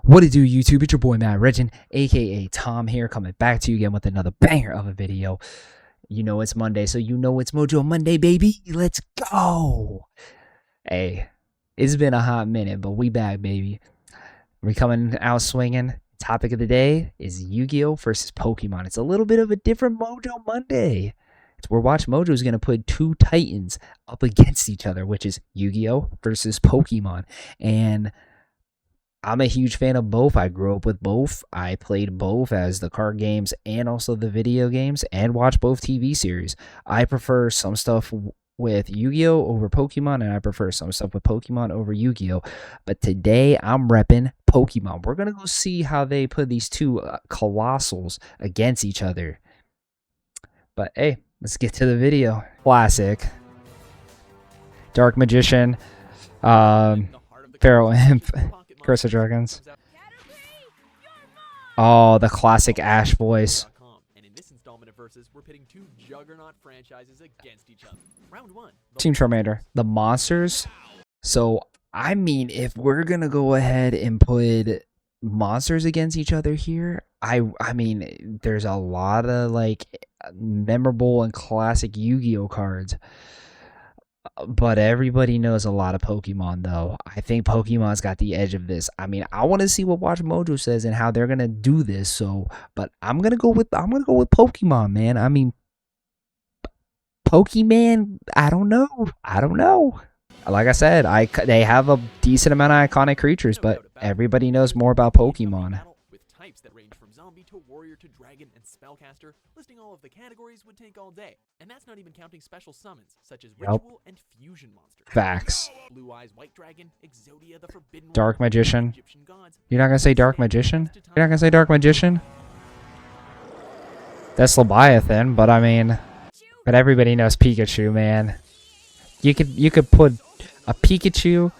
What it do, YouTube? It's your boy Matt Regin, aka Tom here, coming back to you again with another banger of a video. You know it's Monday, so you know it's Mojo Monday, baby. Let's go. Hey, it's been a hot minute, but we back, baby. We coming out swinging. Topic of the day is Yu-Gi-Oh versus Pokemon. It's a little bit of a different Mojo Monday. It's where Watch Mojo is going to put two titans up against each other, which is Yu-Gi-Oh versus Pokemon. And I'm a huge fan of both. I grew up with both. I played both as the card games and also the video games, and watched both TV series. I prefer some stuff with Yu-Gi-Oh over Pokemon, and I prefer some stuff with Pokemon over Yu-Gi-Oh. But today I'm repping Pokemon. We're going to go see how they put these two colossals against each other. But hey, let's get to the video. Classic. Dark Magician. Pharaoh Imp. Curse of Dragons. Oh, the classic Ash voice. And in this installment of Versus, we're pitting two juggernaut franchises against each other. Round one. Team Charmander. The monsters. So, I mean, if we're going to go ahead and put monsters against each other here, I mean, there's a lot of, like, memorable and classic Yu-Gi-Oh cards. But everybody knows a lot of Pokemon, though. I think Pokemon's got the edge of this. I mean, I want to see what Watch Mojo says and how they're gonna do this. So, but I'm gonna go with Pokemon, man. I mean, Pokemon. I don't know. Like I said, they have a decent amount of iconic creatures, but everybody knows more about Pokemon. With types that range from zombie to warrior to dragon and spellcaster, listing all of the categories would take all day. And that's not even counting special summons such as ritual and fusion monsters. Facts. Blue Eyes White Dragon, Exodia the Forbidden Dark Magician. Egyptian gods. You're not gonna say Dark Magician? You're not gonna say Dark Magician? That's Leviathan, but I mean, but everybody knows Pikachu, man. You could put a Pikachu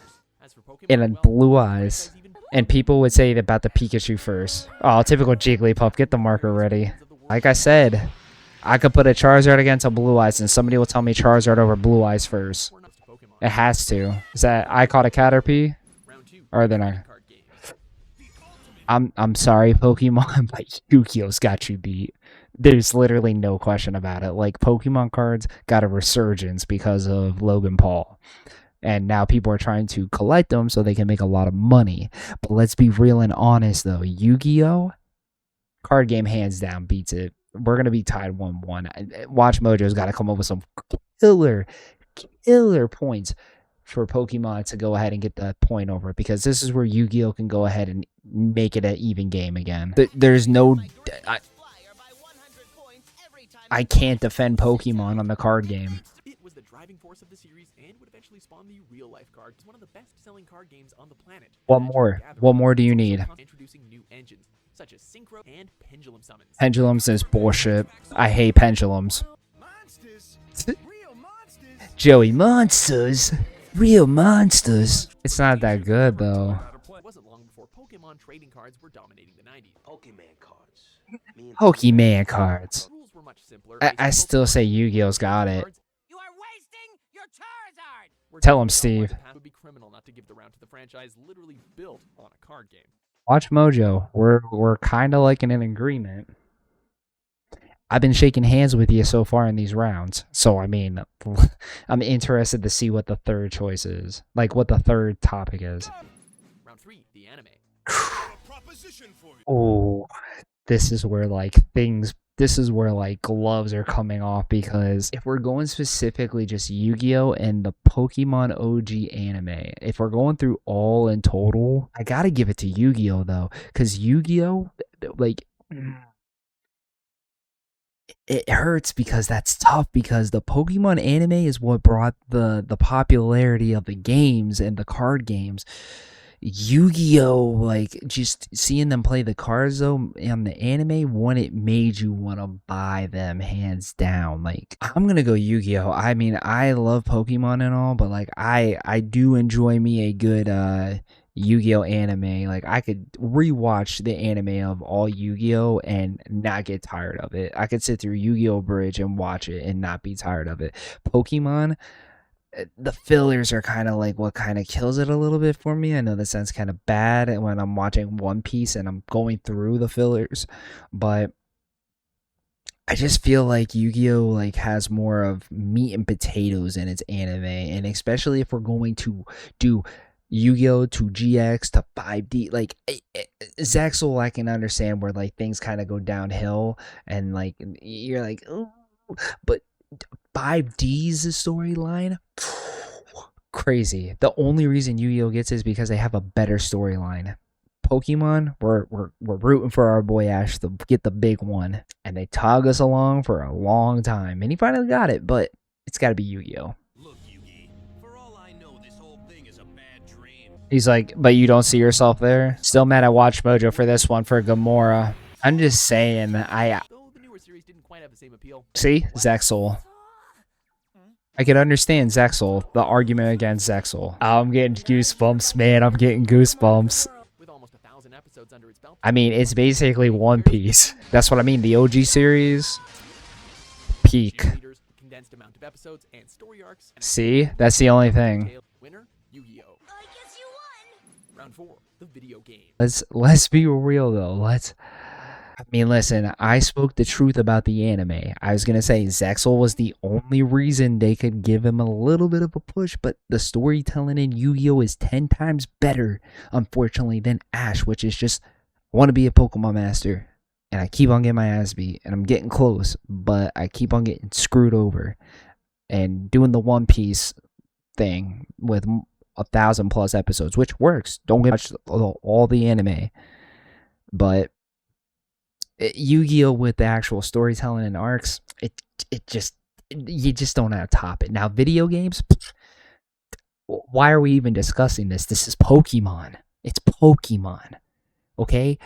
in a Blue Eyes, and people would say about the Pikachu first. Oh, typical Jigglypuff. Get the marker ready. Like I said, I could put a Charizard against a Blue Eyes, and somebody will tell me Charizard over Blue Eyes first. It has to. Is that I caught a Caterpie? Or then I'm sorry, Pokemon, but Yu-Gi-Oh's got you beat. There's literally no question about it. Like, Pokemon cards got a resurgence because of Logan Paul. And now people are trying to collect them so they can make a lot of money. But let's be real and honest, though. Yu-Gi-Oh! Card game hands down beats it. We're going to be tied 1-1. Watch Mojo's got to come up with some killer points for Pokemon to go ahead and get that point over. Because this is where Yu-Gi-Oh! Can go ahead and make it an even game again. There's no... I can't defend Pokemon on the card game. It was the driving force of the series and would eventually spawn the real-life card. It's one of the best-selling card games on the planet. What more do you need? Introducing new engines such as synchro and pendulum summons. Pendulums is bullshit. I hate pendulums. Joey, monsters. Real monsters. It's not that good, though. It wasn't long before Pokemon trading cards were dominating the 90s. Pokemon cards. The rules were much simpler. I still say Yu-Gi-Oh's got it. You are wasting your Charizard! Tell him, Steve. It would be criminal not to give the round to the franchise literally built on a card game. Watch Mojo. We're kind of like in an agreement. I've been shaking hands with you so far in these rounds. So, I mean, I'm interested to see what the third choice is. Like, what the third topic is. Round 3, the anime. Oh, this is where, like, gloves are coming off, because if we're going specifically just Yu-Gi-Oh! And the Pokemon OG anime, if we're going through all in total, I gotta give it to Yu-Gi-Oh! Though, because Yu-Gi-Oh! Like... It hurts because that's tough, because the Pokemon anime is what brought the popularity of the games and the card games. Yu-Gi-Oh! Like, just seeing them play the cards, though, on the anime, it made you want to buy them, hands down. Like, I'm gonna go Yu-Gi-Oh! I mean, I love Pokemon and all, but, like, I do enjoy me a good, Yu-Gi-Oh! Anime. Like, I could rewatch the anime of all Yu-Gi-Oh! And not get tired of it. I could sit through Yu-Gi-Oh! Bridge and watch it and not be tired of it. Pokemon, the fillers are kind of like what kind of kills it a little bit for me. I know that sounds kind of bad when I'm watching One Piece and I'm going through the fillers, but I just feel like Yu-Gi-Oh like has more of meat and potatoes in its anime, and especially if we're going to do Yu-Gi-Oh to GX to 5D, like Zexal, I can understand where like things kind of go downhill and like you're like, oh, but 5D's storyline, crazy. The only reason Yu-Gi-Oh gets it is because they have a better storyline. Pokemon, we're rooting for our boy Ash to get the big one, and they tug us along for a long time, and he finally got it, but it's got to be Yu-Gi-Oh. Look, Yugi, for all I know, this whole thing is a bad dream. He's like, but you don't see yourself there? Still mad at Watch Mojo for this one for Gamora. I'm just saying, Though the newer series didn't quite have the same appeal. see, Zexal. I can understand Zexal, the argument against Zexal. I'm getting goosebumps, man. I'm getting goosebumps. With almost 1,000 episodes under its belt. I mean, it's basically One Piece. That's what I mean. The OG series, peak. Cheerleaders, condensed amount of episodes and story arcs. And See, that's the only thing. winner, Yu-Gi-Oh. I guess you won. Round 4, the video game. Let's be real though. I mean, listen, I spoke the truth about the anime. I was gonna say Zexal was the only reason they could give him a little bit of a push, but the storytelling in Yu-Gi-Oh is 10 times better, unfortunately, than Ash, which is just, I want to be a Pokemon master, and I keep on getting my ass beat, and I'm getting close, but I keep on getting screwed over, and doing the One Piece thing with 1,000+ episodes, which works. Don't get much all the anime, but Yu-Gi-Oh with the actual storytelling and arcs, you just don't have to top it. Now, video games, why are we even discussing this? This is Pokemon. It's Pokemon, okay?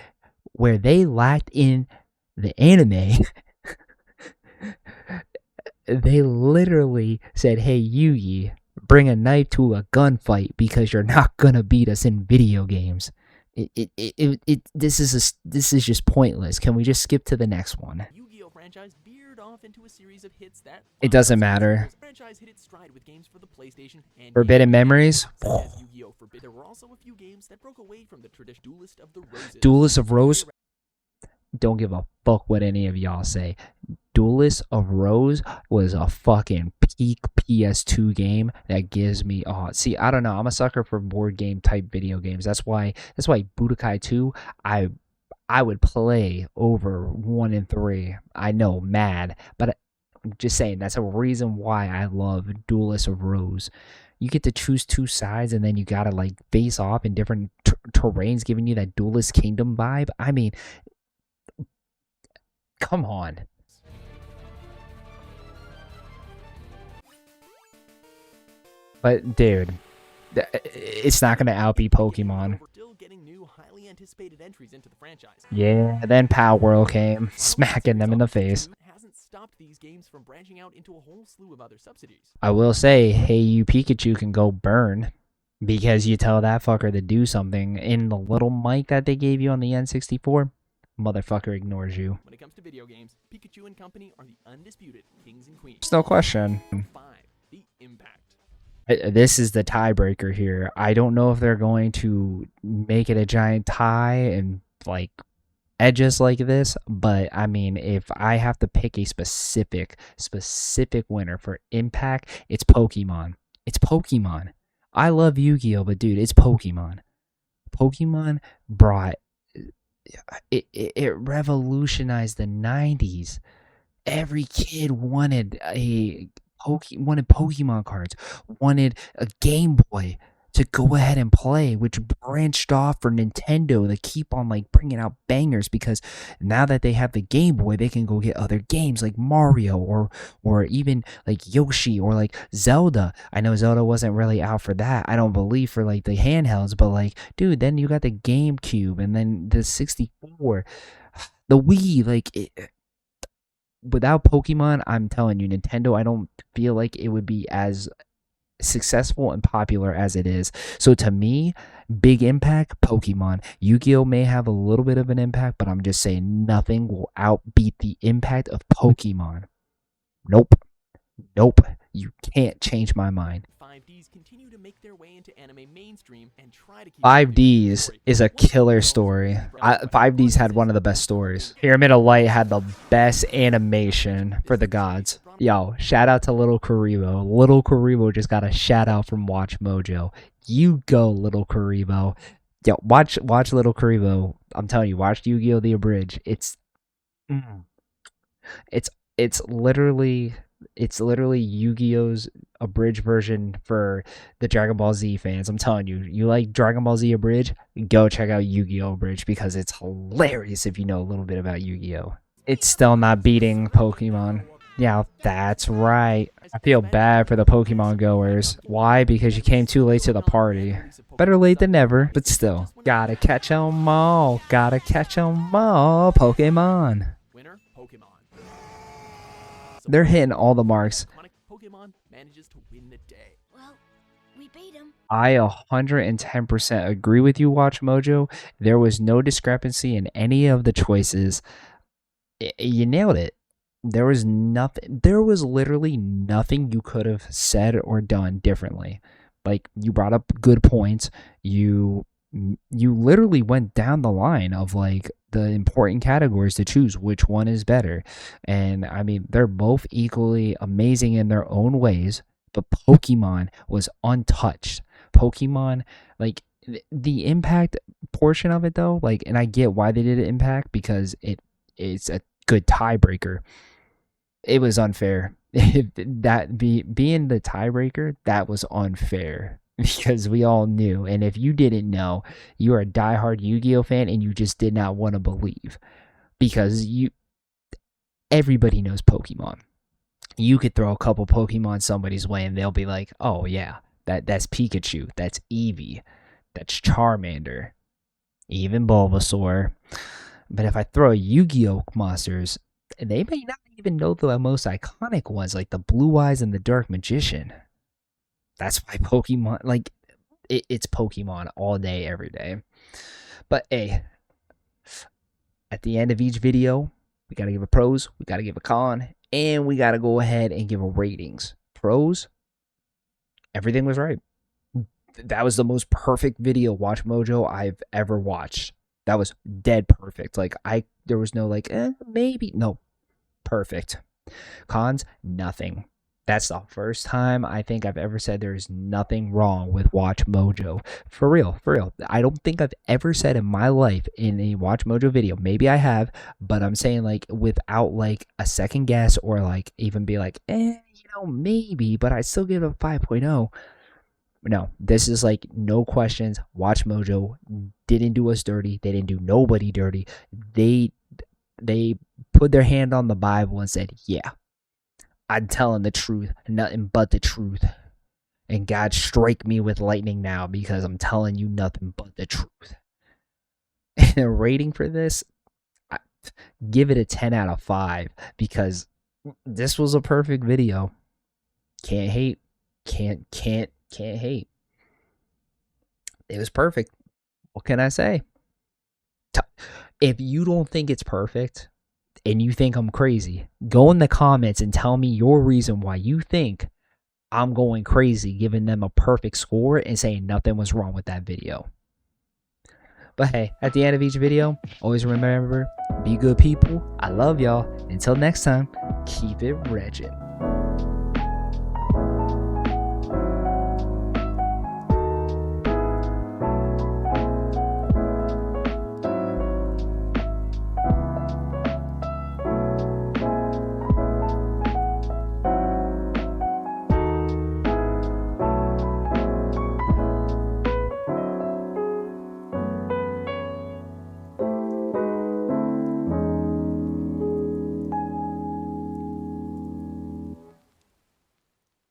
Where they lacked in the anime, they literally said, hey, Yugi, bring a knife to a gunfight because you're not gonna beat us in video games. This is just pointless. Can we just skip to the next one? Yu-Gi-Oh franchise veered off into a series of hits that It doesn't matter. The franchise hit its stride with games for the PlayStation and Forbidden Memories? such as Yu-Gi-Oh Forbidden. There were also a few games that broke away from the traditional Duelist of the Roses. Duelist of Rose? Don't give a fuck what any of y'all say. Duelist of Rose was a fucking peak PS2 game that gives me see, I don't know, I'm a sucker for board game type video games. That's why Budokai 2 I would play over 1 and 3. I know, mad, but I'm just saying that's a reason why I love Duelist of Rose. You get to choose 2 sides, and then you gotta like face off in different terrains, giving you that Duelist Kingdom vibe. I mean, come on. But dude, it's not gonna outbeat Pokemon. We're still getting new, highly anticipated entries into the franchise. Yeah, then Power World came, smacking them in the face. Hasn't stopped these games from branching out into a whole slew of other subsidies. I will say, Hey You Pikachu can go burn, because you tell that fucker to do something in the little mic that they gave you on the N64, motherfucker ignores you. When it comes to video games, Pikachu and company are the undisputed kings and queens. There's no question. 5, the impact. This is the tiebreaker here. I don't know if they're going to make it a giant tie and like edges like this, but I mean, if I have to pick a specific winner for impact, it's Pokemon. It's Pokemon. I love Yu-Gi-Oh, but dude, it's Pokemon. Pokemon brought it revolutionized the 90s. Every kid wanted Pokemon cards, wanted a Game Boy to go ahead and play, which branched off for Nintendo to keep on like bringing out bangers, because now that they have the Game Boy, they can go get other games like Mario or even like Yoshi or like Zelda. I know Zelda wasn't really out for that, I don't believe, for like the handhelds, but like, dude, then you got the GameCube and then the 64, the Wii, like without Pokemon, I'm telling you, Nintendo, I don't feel like it would be as successful and popular as it is. So to me, big impact, Pokemon. Yu-Gi-Oh may have a little bit of an impact, but I'm just saying nothing will outbeat the impact of Pokemon. Nope. You can't change my mind. 5Ds continue to make their way into anime mainstream and try to keep 5Ds is a killer story. 5Ds had one of the best stories. Pyramid of Light had the best animation for the gods. Yo, shout out to Little Karibo. Little Karibo just got a shout out from Watch Mojo. You go, Little Karibo. Yo, watch Little Karibo. I'm telling you, watch Yu-Gi-Oh! The Abridged. It's literally Yu-Gi-Oh's abridged version for the Dragon Ball Z fans. I'm telling you, you like Dragon Ball Z abridged? Go check out Yu-Gi-Oh! Abridged because it's hilarious if you know a little bit about Yu-Gi-Oh! It's still not beating Pokemon. Yeah, that's right. I feel bad for the Pokemon goers. Why? Because you came too late to the party. Better late than never, but still. Gotta catch 'em all. Gotta catch 'em all. Pokemon. Winner, Pokemon. They're hitting all the marks. Pokemon manages to win the day. Well, we beat him. I 110% agree with you, Watch Mojo. There was no discrepancy in any of the choices. You nailed it. There was nothing. There was literally nothing you could have said or done differently. Like, you brought up good points. You literally went down the line of like the important categories to choose which one is better. And I mean, they're both equally amazing in their own ways, but Pokemon was untouched. Pokemon, like the impact portion of it though, like, and I get why they did it impact because it's a good tiebreaker. It was unfair. That being the tiebreaker, that was unfair because we all knew. And if you didn't know, you are a diehard Yu-Gi-Oh fan and you just did not want to believe because everybody knows Pokemon. You could throw a couple Pokemon somebody's way and they'll be like, "Oh yeah, that's Pikachu, that's Eevee, that's Charmander, even Bulbasaur." But if I throw Yu-Gi-Oh monsters, they may not even know the most iconic ones, like the Blue Eyes and the Dark Magician. That's why Pokemon, like, it's Pokemon all day, every day. But hey, at the end of each video, we got to give a pros, we got to give a con, and we got to go ahead and give a ratings. Pros, everything was right. That was the most perfect video, Watch Mojo, I've ever watched. That was dead perfect. Like, there was no like, maybe. No, perfect. Cons, nothing. That's the first time I think I've ever said there's nothing wrong with Watch Mojo. For real, for real. I don't think I've ever said in my life in a Watch Mojo video. Maybe I have, but I'm saying like without like a second guess or like even be like, maybe, but I still give it a 5.0. No, this is like no questions. Watch Mojo didn't do us dirty. They didn't do nobody dirty. They put their hand on the Bible and said, yeah, I'm telling the truth, nothing but the truth. And God, strike me with lightning now because I'm telling you nothing but the truth. And a rating for this, give it a 10 out of 5 because this was a perfect video. Can't hate. Can't hate. It was perfect. What can I say? If you don't think it's perfect and you think I'm crazy, go in the comments and tell me your reason why you think I'm going crazy, giving them a perfect score and saying nothing was wrong with that video. But hey, at the end of each video, always remember, be good people. I love y'all. Until next time, keep it regging.